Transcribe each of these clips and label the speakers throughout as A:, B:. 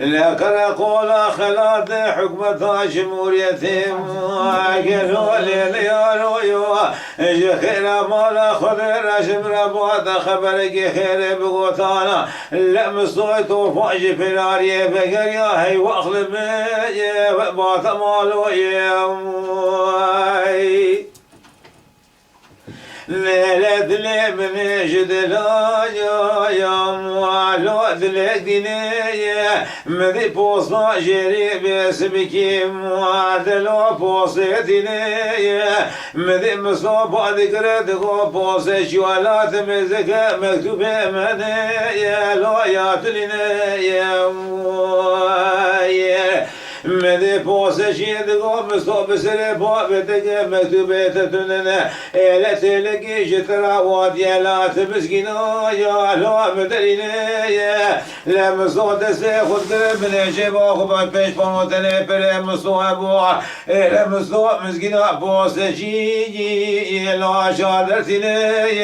A: لكن أقول خلات حكمة جمهوريتهم قالوا لي يا رويو خير ما خضر أشبر بعد خبرك خير بقوتانا لم صوت وفاج في العريه بقريا هي واخلب بات مالو ليلة دلي من جدلا يا موالو دلي ديني مذي بوصنا جري بسبكي موادلو بوصي ديني مذي مصوب ذكر دقو بوصي شوالات مزكا مكتوبة مني لو ياتليني يا موالي مذي بوصي شيدقو مصوب بسري بوابتك مكتوبة تتننا إلى تلقي جترا وديالات مسكينة يا لو مدرينة لم صوت سيخد من جيبه خبط بيش فنوتني بريم صوابو لم صوت مسكينة بوسجي لا شادرتني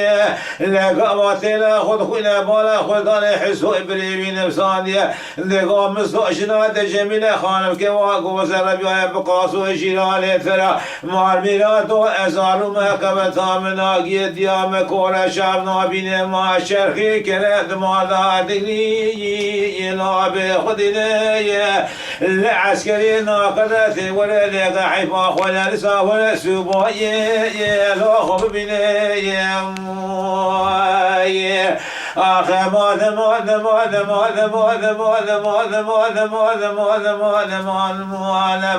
A: لقواتنا خد خونا بالا خداني حسو إبريمي نفسانية لقوم مصوشنا جميلة خانم كواقو وزربيا بقاسو جيراني ترى مارميراتو أزارو مهكبتا من آقی دیام کور شب نابینه ما شرخی کرد مادا دلی ناب خودینه لعسکری ناقدت ولا لقى حفا ولا لسا ولا سبايا لا خب بینه آخه ماذا ماذا ماذا ماذا ماذا ماذا ماذا ماذا ماذا ماذا ماذا ماذا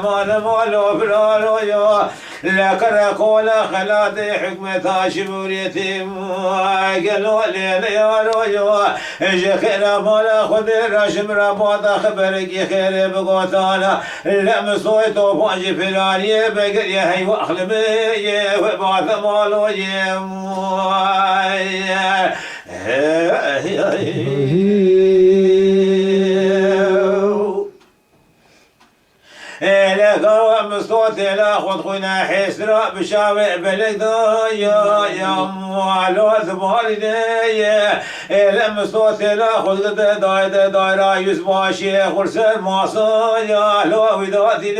A: ماذا ماذا لكن أقول خلات حكمة جمهوريتهم قالوا لي يا رويو خير مالا خذ رشم رباط خبرك خير بقوتانا لم صوت وفاج في العالية بقري هي واخلبي وبعث مالو لقوا صوت لا خذ خونا حسرا بشاوع بلد يا موالو ذبالي لم صوت لا خذ دايرة يسبا شيخ ورسل ماصايا لو وداتي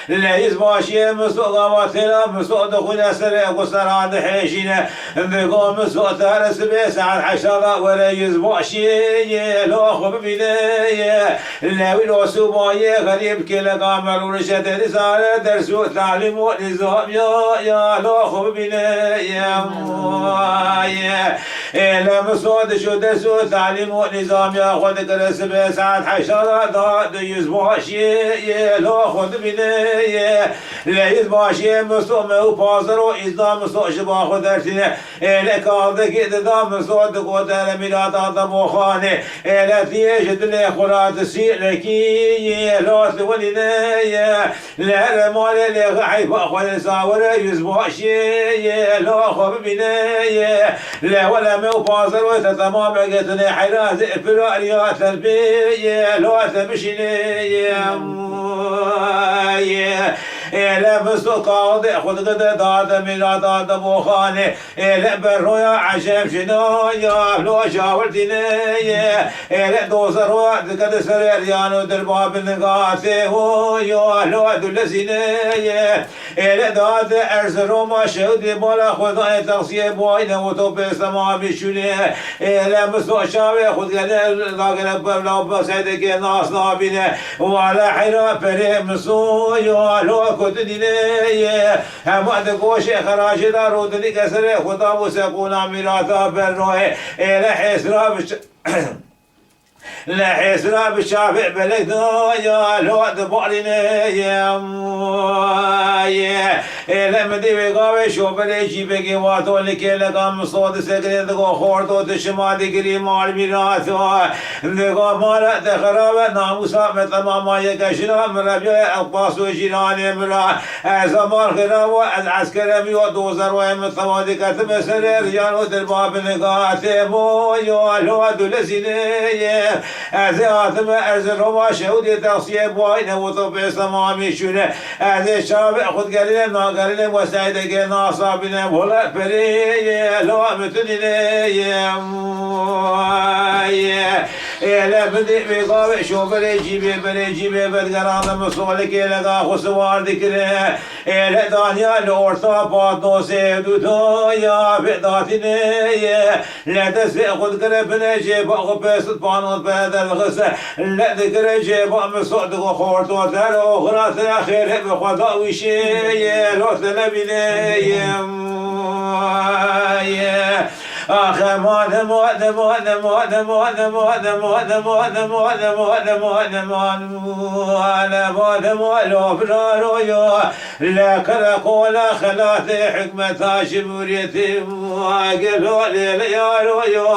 A: لا يسبا شيخ مسوق واتلا مسوق دخونا سرق وسراد حيشنا بقوم مسوق ترس بسعد حشرة ولا يسبا شيخ لو خب بنايا لا ولو سبايا غريب كلا قامر ورشد رسالة درسو تعليم ونظام يا لا خب بنايا لم صوت شو درسو تعليم ونظام يا خد كرس بسعد حشرة ضاد يسباشي لا خد بنايا لا يسباشي مسوم وبازر وإزدام مسوق شبا خدرتنا لك عضك إدام صوت قدر ميلاد عضم وخاني لا تيجد لي خرات سيلكي لا تولينا لا رمال لي غعيب أخوان ساور يسباشي لا خب بنايا لا ولا وبازر وتتمام قتني حراز فراريات البي لا تمشيني لا مستقاضي خذ قد داد ميلاد ابو خاني لا برويا عشم شنايا لو شاورتني لا دوسر قد سرير يانو درباب النقاتي هو يا لو دلسيني لا داد ارسلوا ما شهد بالا خذ تغسيه بوين وتوب سما بشوني لا مستشاوي خذ قد داغنا بلا بسيدك ناس نابينه وعلى حرا فريم سويا لو كتديني هم ادقوش خراج دارود دي كسر خدا وسكونا ميراثا بالروح الى حسرا لا حسرا بالشافع بلد يا لو دباليني لمدي بقاوي شوبري جيبكي واتو لكي لقام صوت سكري دقو خورتو تشما دقري مال ميراثو دقو مالا تخراب ناموسا متماما يكشنا مربيا القاسو جيراني مرا زمان خرابو العسكر ميو دوزر ومتمادي كتب سر رجالو درباب نقاتي مو يوالو دولسيني ازياتم ازروا شهودي تغسيه بواين وطب سمامي شونه ازي شاب خود قليل نا قليل وسعيد ناصا بنا ولا بري لو متني لا بدي بقاوي شو بري جيبي بدقران مسولك لقا خسوار ذكره لا دانيا لورتا باتو سيدو يا بداتني لا تسبق خود قربنا جيب أخبس بانو بدل غسه لا ذكر جيب مسعود وخورت وتر أخرى خير بخدا وشي لو تلبيني آخر مادم لا كرقول خلات حكمة شبوريتي وقالوا لي يا رويو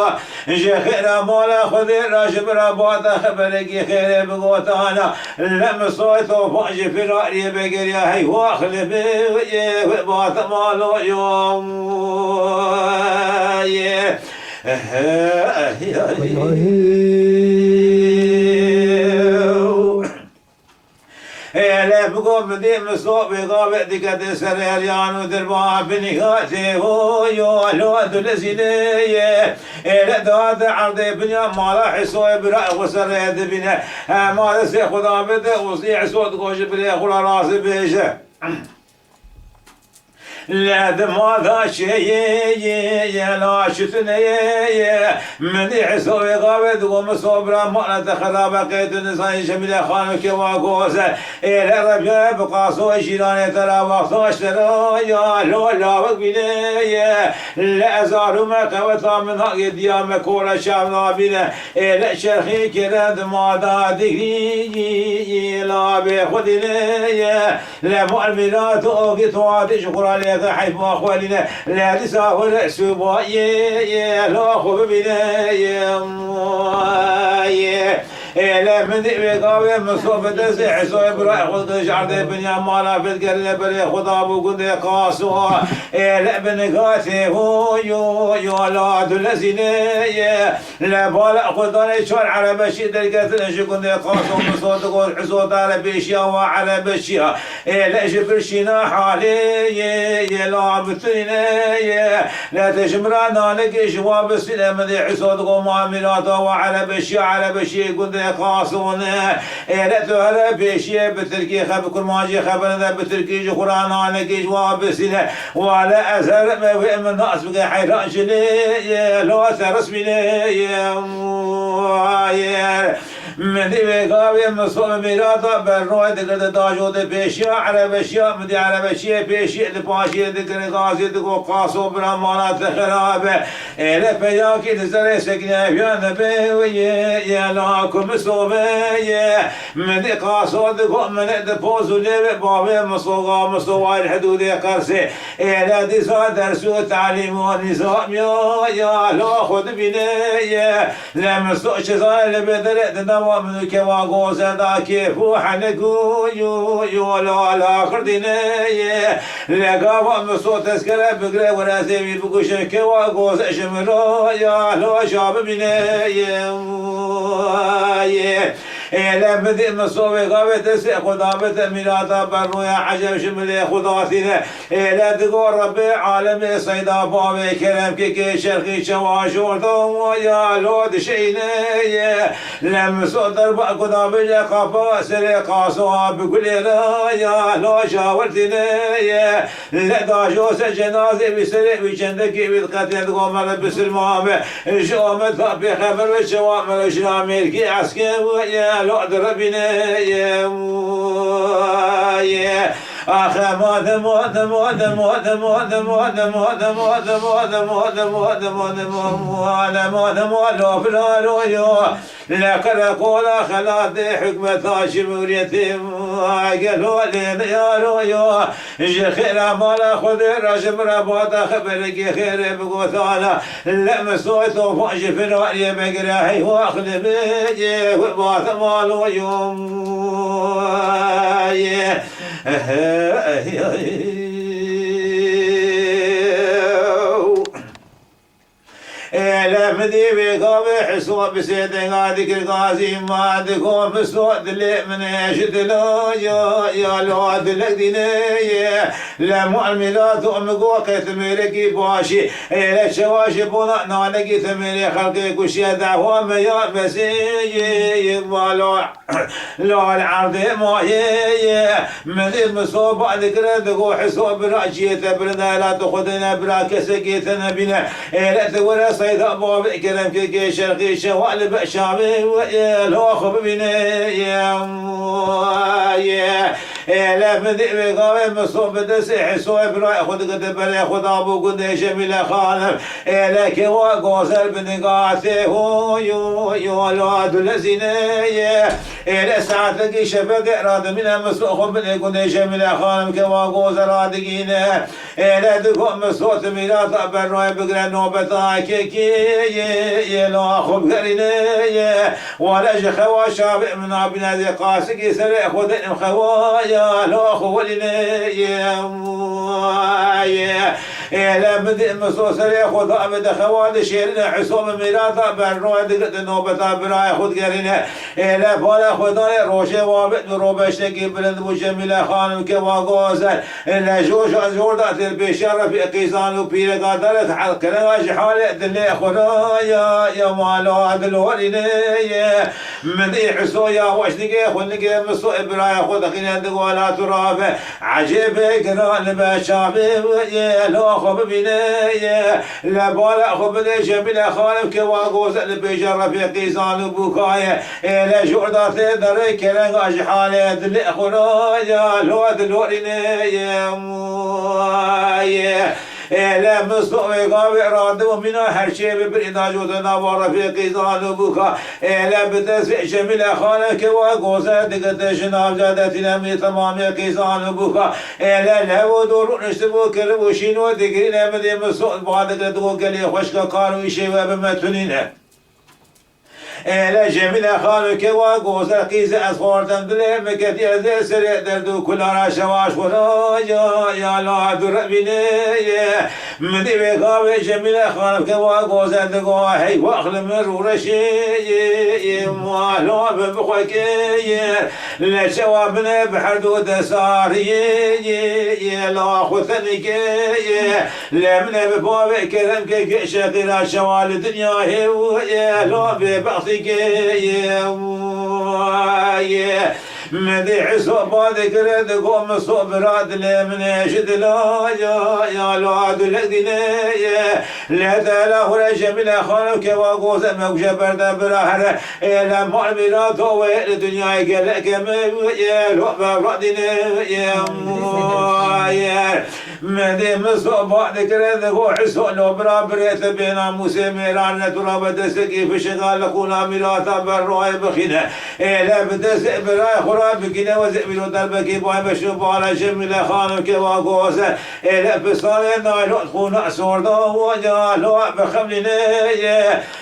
A: خير مولا خذ راشب رباط خبرك خير بقوتانا لم صوت وفاج في رأي بقر يا هي واخلبي وباط مالو يوم لا بقوم بدي مسوق بقابع دكة سريان ودربا بنياتي هو يو دلسيني لا داد عرضي بنيا مالا حسوي براء وسريد بنا مالا سيخدا بده وصيح صوت قوش بلي خلا راسي بيشه لا دماغ شيء لا شتني من يحسوي غابد ومصبرا ما نتخرب قيد نساء شمل خانك واقوس إلى ربيع بقاسو جيران ترى وقتاش ترى يا لا وقبلي لا زارو ما قوتا من حق ديام كورا شامنا بنا إلى شرخي كرد ما دادي لا بخدني لا مؤمنات أوقي تواتي شكرا حيث أخوالنا لا تساهل سبايا لا خوف بنا لا من بقاوي مصوف تسع سوي براء خذ جعد بنيا مالا في القرن بري خذ أبو قد قاسوا لا بنقاتي هو يو لا دلسيني لا بالا خذ أنا شوار على بشي دلقات شو قد قاسوا مصوت قول حصوت على بشيا وعلى بشيا لا جبرشينا حالي لا بتني لا تشمرنا لك شواب السلام ذي حصوت قول معاملات وعلى بشي قد قاسون لا تهلا بشي بتركي خب كل ماجي خبر ذا بتركي قرآن على جواب سنة ولا أزر ما في من الناس بقى حيران شلي لا ترسمي من دي بقاوي مصوم ميراتا بالروي دقر داجو دي بيشيا على بشيا مدي على بشيا بيشيا لباشيا دقر غازي دقو قاسو برامانات خرابة إلا بياكي تزري سكنا بيان بيوي يلاكم مصومي من دي قاسو دقو من دي بوزو لي بابي مصوغا مصوغا الحدود قرسي إلا دي درسو تعليم ونظام يا لا خد بني لا مصوغ شزاي لبدر ومن كوا زدا كيف حنكو يو لا خرديني لقى مصوت تذكره بقرا وراسي بقوش كوا غوز شمرو يا لا شاب بني لا بدي مصوي قابة تسع خدابة ميلاتا برويا عجب شمل خداتنا لا تقول ربي عالمي صيدا بابي كلام كي شرقي شواشور ثم يا لود شيني لم صدر بقدابة لقفا سري قاسوها بكل يا لا شاورتني لا داجوس جنازي بسري بجندك بالقتل قوم بسلمامه شومت بخبر الشوام الشامل كي عسكر يا لود ربنا آخ ماد ماد ماد ماد ماد ماد ماد ماد ماد ماد ماد ماد ماد ماد ماد فلا رويو لكن أقول خلات حكمة شموليتي قالوا لي يا رويو خير مال خذ رجم رباط خبرك خير بقوثانا لم صوت وفاش في الرأي بقراحي واخذ بيجي وباث مالو يوم لم دي بقابل حسوب بسيد قادك الغازي ما دقوم بسود اللي من يشد له يا لواد لك دينيه لم الميلاد أمقوا كتميركي باشي إلى شواشي بنا نالكي ثميري خلقي كشي دعوة ميا بسيجي يقبالو لو العرض ما من المصوب بعد كده دقو حسوب براجية برنا لا تخدنا براكسكي ثنبنا إلى ثورة صيد أبو بكرم في شرقي شوال بشامي وإلو خببني لا بدي بقاوي مصوب دس حسوب براي خد قد بلا خد أبو قد شميل خالم إلى كوا قوسر بنقاته يو الواد الذين إلى ساعتك شبك راد من مسوخ بن قد شميل خالم كوا قوسر رادقين إلى دقوم صوت ميلاد براي بقرا نوبتا كي يلو خب قريني ولا جخوا شابع من بنادي قاسك سرع خد خوايا لو خولني إلى بدء مصوص ريح خذ أبد خواد شيرنا حسوم ميراثا بروا دقت نوبتا براي خذ قرينه إلى بالا خداي روشة وابد روبش تكي بلند وجميلة خانم كواغوزل إلى جوش أزوردات البشارة في قيزان وبيرة قادرت حلق نواج حالة دلي خدايا يا مالو عدلوريني من ذي حسو يا وشنقي خلنقي مصو إبراي خذ خينا دقوالا ترابه عجيبك قران بشابي لو خب بني لبالا خب جميلة خالف كواغوز البشارة في قيزان وبوكاية إلى جوردات دري كرنغ أجحالة دلي خدايا لو دلوريني لا مصطفى قابع رادو منا هر شيء ببرنا جودنا ورفيق قيزان وبوكا لا بتسع جميل خالك وقوزة دقت شناب جادتنا من تمام قيزان وبوكا لا لا ودور نشتبو كلبوشين ودقرين مدي مصطفى بعد قدو قلي خشك قارو يشي وبمتنين لا جميل خالك وقوزة قيزة أصفارتن دلي مكتير ذي سريع دردو كل راشواش وراجا يا لا دربيني مدي بقاوي جميل خالك وقوزة دقاهي واخل مرورشي موالو ببخوكي لا شوابنا بحردو دساري لا خثنكي لا من بباوي كلام كي شاقرا شوال الدنيا هي لا ببغطي مدي حسوب بعد كرد قوم صوب راد من يشد لا يا لواد الذين لا تلا ولا جميل خالك وقوس موجة برد براهر إلى معمرات والدنيا قالك يا لوب رادين يا مدي مصوب بعد كرد قو حسوب لو برا بريت بين موسى ميران تراب دسكي في شغال كونا ميراتا برواي بخينا إلى بدس براي خراب كنا وزبلو دربكي باي بشوف على جميل خانك وقوسه إلى بصالة نايلو خونا سوردا وجالو بخملنا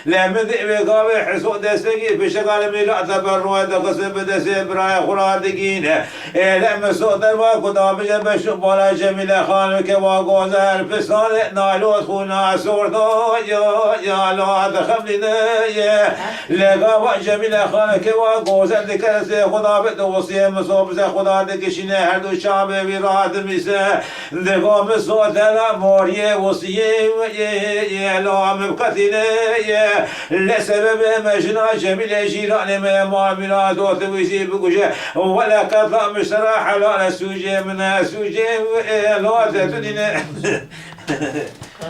A: لا من ذي بقابل حسود دسكي في شغال ميراتا برواي دقس بدس براي خراب دقينا إلى مسود دربا قدا بشوف على جميل خانك وقوسه بصالة نايلو خونا سوردا جالو بخملنا لقوا جميل خانك وقوسه ذكر خدا بدوسي مصوب زي خدا دكشينه هر دو شعب ويراد ميسه دقام صوت لا موريه وصيه لا مبقتنا لسبب مجنى جميل جيران ما معاملات وتويسي بقوشه ولا قطع مشترى حلال سوجي من سوجي لا تتنين